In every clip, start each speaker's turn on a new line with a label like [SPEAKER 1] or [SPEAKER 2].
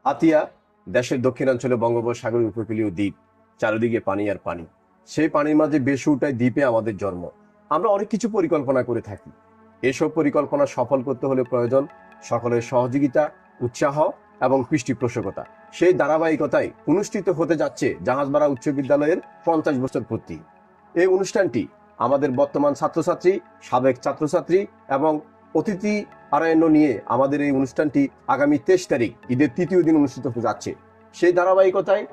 [SPEAKER 1] হাতিয়া দেশের দক্ষিণাঞ্চলে বঙ্গোপসাগরের উপকূলীয় দ্বীপ, চারিদিকে পানি আর পানি। সেই পানির মাঝে বেশি উঠায় দ্বীপে আমাদের জন্ম। আমরা অনেক কিছু পরিকল্পনা করে থাকি। এসব পরিকল্পনা সফল করতে হলে প্রয়োজন সকলের সহযোগিতা, উৎসাহ এবং পৃষ্ঠপোষকতা। সেই ধারাবাহিকতায় অনুষ্ঠিত হতে যাচ্ছে জাহাজবাড়া উচ্চ বিদ্যালয়ের 50 বছর পূর্তি। এই অনুষ্ঠানটি আমাদের বর্তমান ছাত্রছাত্রী, সাবেক ছাত্রছাত্রী এবং অতিথি আরায়ণ নিয়ে আমাদের এই অনুষ্ঠানটি আগামী 23 তারিখ ঈদের তৃতীয় দিন অনুষ্ঠিত হতে যাচ্ছে। সেই ধারাবাহিকতায়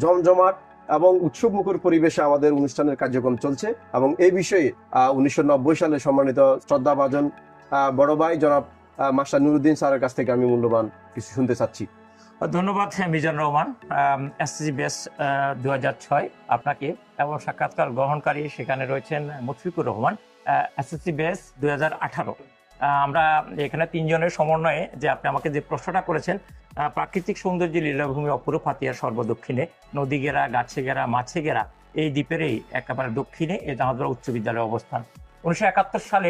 [SPEAKER 1] জমজমাট এবং উৎসবমুখর পরিবেশে আমাদের অনুষ্ঠানের কার্যক্রম চলছে এবং এই বিষয়ে 1990 সালে সম্মানিত শ্রদ্ধাভাজন বড় ভাই জনাব মাস্টার নুরুদ্দিন স্যারের কাছ থেকে আমি মূল্যবান কিছু শুনতে চাচ্ছি।
[SPEAKER 2] ধন্যবাদ মিজানুর রহমান। এসএসসি বেস 2006 আপনাকে এবং সাক্ষাৎকার গ্রহণকারী সেখানে রয়েছেন মুশফিকুর রহমান, এসএসসি বেস 2018। আমরা এখানে তিনজনের সমন্বয়ে যে আপনি আমাকে যে প্রশ্নটা করেছেন, প্রাকৃতিক সৌন্দর্য লীলাভূমি অপরূপ হাতিয়ার সর্বদক্ষিণে, নদী ঘেরা, গাছে ঘেরা, মাছে ঘেরা এই দ্বীপেরই একেবারে দক্ষিণে এই জাহাজবাড়া উচ্চ বিদ্যালয়ের অবস্থান। 1971 সালে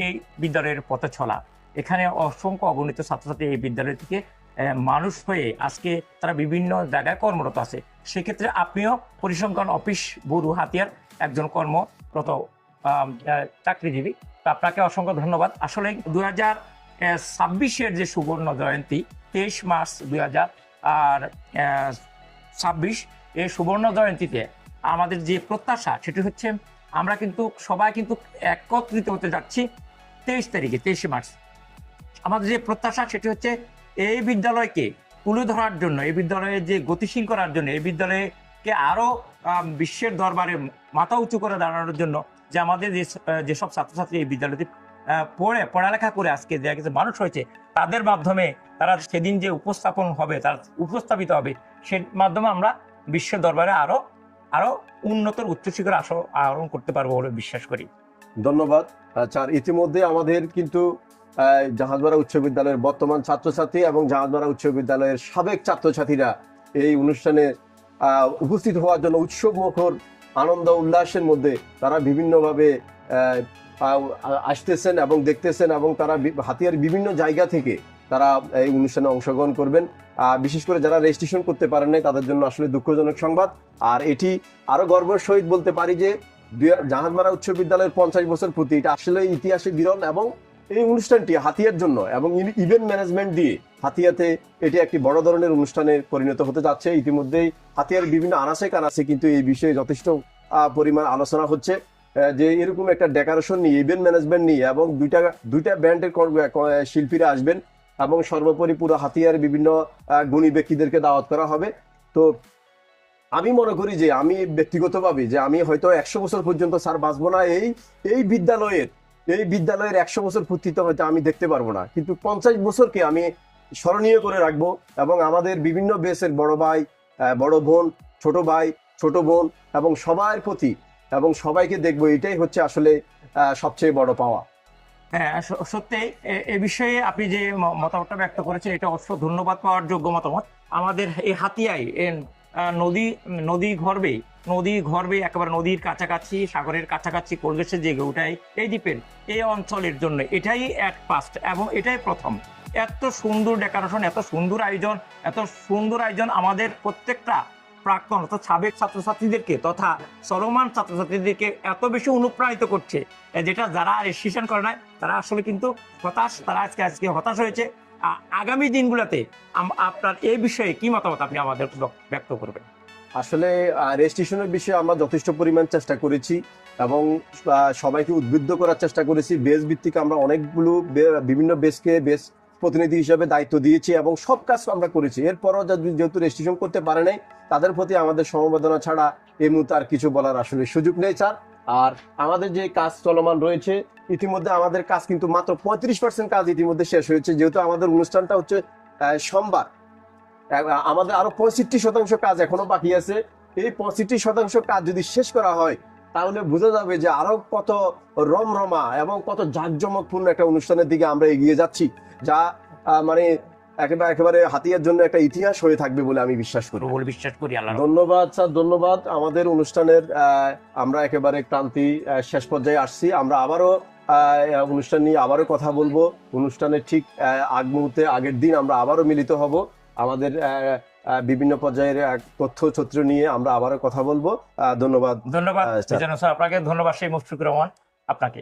[SPEAKER 2] এই বিদ্যালয়ের পথে চলা, এখানে অসংখ্য অগণিত ছাত্রছাত্রী এই বিদ্যালয় থেকে মানুষ হয়ে আজকে তারা বিভিন্ন জায়গায় কর্মরত আছে। সেক্ষেত্রে আপনিও পরিসংখ্যান অফিস ব্যুরো হাতিয়ার একজন কর্মরত চাকরিজীবী। তো আপনাকে অসংখ্য ধন্যবাদ। আসলে 2026-এর যে সুবর্ণ জয়ন্তী 23 মার্চ 2026, এই সুবর্ণ জয়ন্তীতে আমাদের যে প্রত্যাশা সেটি হচ্ছে আমরা কিন্তু সবাই কিন্তু একত্রিত হতে যাচ্ছি 23 তারিখে, 23 মার্চ। আমাদের যে প্রত্যাশা সেটি হচ্ছে এই বিদ্যালয়কে তুলে ধরার জন্য, এই বিদ্যালয়ে যে গতিশীল করার জন্য, এই বিদ্যালয়কে আরো বিশ্বের দরবারে মাথা উঁচু করে দাঁড়ানোর জন্য যে আমাদের যেসব ছাত্রছাত্রী এই বিদ্যালয়তে পড়ালেখা করে আজকে দেখা গেছে মানুষ হয়েছে, তাদের মাধ্যমে তারা সেদিন যে উপস্থাপন হবে, তারা উপস্থাপিত হবে, সে মাধ্যমে আমরা বিশ্বের দরবারে আরো উন্নত উচ্চ শিখর আহরণ করতে পারবো বলে বিশ্বাস করি।
[SPEAKER 1] ধন্যবাদ স্যার। ইতিমধ্যে আমাদের কিন্তু জাহাজবাড়া উচ্চ বিদ্যালয়ের বর্তমান ছাত্রছাত্রী এবং জাহাজবাড়া উচ্চ বিদ্যালয়ের সাবেক ছাত্রছাত্রীরা এই অনুষ্ঠানে উপস্থিত হওয়ার জন্য উৎসবমুখর আনন্দ উল্লাসের মধ্যে তারা বিভিন্নভাবে আসতেছেন এবং দেখতেছেন এবং তারা হাতিয়ার বিভিন্ন জায়গা থেকে তারা এই অনুষ্ঠানে অংশগ্রহণ করবেন। বিশেষ করে যারা রেজিস্ট্রেশন করতে পারেন নাই তাদের জন্য আসলে দুঃখজনক সংবাদ। আর এটি আরো গর্বের সহিত বলতে পারি যে জাহাজবাড়া উচ্চ বিদ্যালয়ের 50 বছর পূর্তি, এটা আসলে ইতিহাসে বিরল এবং এই অনুষ্ঠানটি হাতিয়ার জন্য এবং ইভেন্ট ম্যানেজমেন্ট দিয়ে হাতিয়াতে এটি একটি বড় ধরনের অনুষ্ঠানে পরিণত হতে যাচ্ছে। ইতিমধ্যেই হাতিয়ার বিভিন্ন আনাচে কানাচে কিন্তু এই বিষয়ে যথেষ্ট পরিমাণ আলোচনা হচ্ছে যে এরকম একটা ডেকোরেশন নিয়ে, ইভেন্ট ম্যানেজমেন্ট নিয়ে এবং দুইটা ব্যান্ডের শিল্পীরা আসবেন এবং সর্বোপরি পুরো হাতিয়ার বিভিন্ন গুণী ব্যক্তিদেরকে দাওয়াত করা হবে। তো আমি মনে করি যে আমি ব্যক্তিগতভাবে যে আমি হয়তো 100 বছর পর্যন্ত স্যার বাঁচবো না, এই বিদ্যালয়ের 100 বছর পূর্তিতে হয়তো আমি দেখতে পারবো না, কিন্তু 50 বছরকে আমি স্মরণীয় করে রাখবো এবং আমাদের বিভিন্ন বেসের বড় ভাই, বড় বোন, ছোট ভাই, ছোট বোন এবং সবার প্রতি এবং সবাইকে দেখবো, এটাই হচ্ছে আসলে সবচেয়ে বড় পাওয়া।
[SPEAKER 2] হ্যাঁ, সত্যি এ বিষয়ে আপনি যে মতামতটা ব্যক্ত করেছেন এটা অবশ্য ধন্যবাদ পাওয়ার যোগ্য মতামত। আমাদের এই হাতিয়ায় নদী গর্বে একেবারে নদীর কাছাকাছি, সাগরের কাছাকাছি পরিবেশে জেগে ওঠায় এই দ্বীপের এই অঞ্চলের জন্য এটাই এক ফার্স্ট এবং এটাই প্রথম। এত সুন্দর ডেকোরেশন, এত সুন্দর আয়োজন আমাদের প্রত্যেকটা প্রাক্তন অর্থাৎ সাবেক ছাত্রছাত্রীদেরকে তথা চলমান ছাত্রছাত্রীদেরকে এত বেশি অনুপ্রাণিত করছে, যেটা যারা রেজিস্ট্রেশন করে না তারা আসলে কিন্তু হতাশ, তারা আজকে হতাশ হয়েছে। আগামী দিনগুলোতে আপনার এই বিষয়ে কি মতামত আপনি আমাদের ব্যক্ত করবেন?
[SPEAKER 1] আসলে রেজিস্ট্রেশনের বিষয়ে আমরা যথেষ্ট পরিমাণ চেষ্টা করেছি এবং সবাইকে উদ্বুদ্ধ করার চেষ্টা করেছি। বেস ভিত্তিক আমরা অনেকগুলো বিভিন্ন বেসকে বেস প্রতিনিধি হিসেবে দায়িত্ব দিয়েছি এবং সব কাজ আমরা করেছি। এরপরও যেহেতু রেজিস্ট্রেশন করতে পারে নাই তাদের প্রতি আমাদের সমবেদনা ছাড়া এই মুহূর্তে আর কিছু বলার আসলে সুযোগ নেই স্যার। আর আমাদের যে কাজ চলমান রয়েছে, ইতিমধ্যে আমাদের কাজ কিন্তু মাত্র 35% কাজ ইতিমধ্যে শেষ হয়েছে। যেহেতু আমাদের অনুষ্ঠানটা হচ্ছে সোমবার, আমাদের আরো 65% কাজ এখনো বাকি আছে। এই 65% কাজ যদি শেষ করা হয় তাহলে বোঝা যাবে যে আরো কত রমরমা এবং কত জাঁকজমকপূর্ণ একটা অনুষ্ঠানের দিকে আমরা এগিয়ে যাচ্ছি, যা মানে একেবারে হাতিয়ার জন্য একটা ইতিহাস হয়ে থাকবে বলে আমি বিশ্বাস করি। ধন্যবাদ স্যার, ধন্যবাদ। আমাদের অনুষ্ঠানের আমরা একেবারে ক্রান্তি শেষ পর্যায়ে আসছি। আমরা আবারও অনুষ্ঠান নিয়ে আবারও কথা বলবো। অনুষ্ঠানের ঠিক আগ মুহূর্তে আগের দিন আমরা আবারও মিলিত হব। আমাদের বিভিন্ন পর্যায়ের তথ্যচিত্র নিয়ে আমরা আবারও কথা বলবো। ধন্যবাদ।
[SPEAKER 2] ধন্যবাদ মিজানুর স্যার আপনাকে, ধন্যবাদ সেই মুশফিকুর রহমান আপনাকে।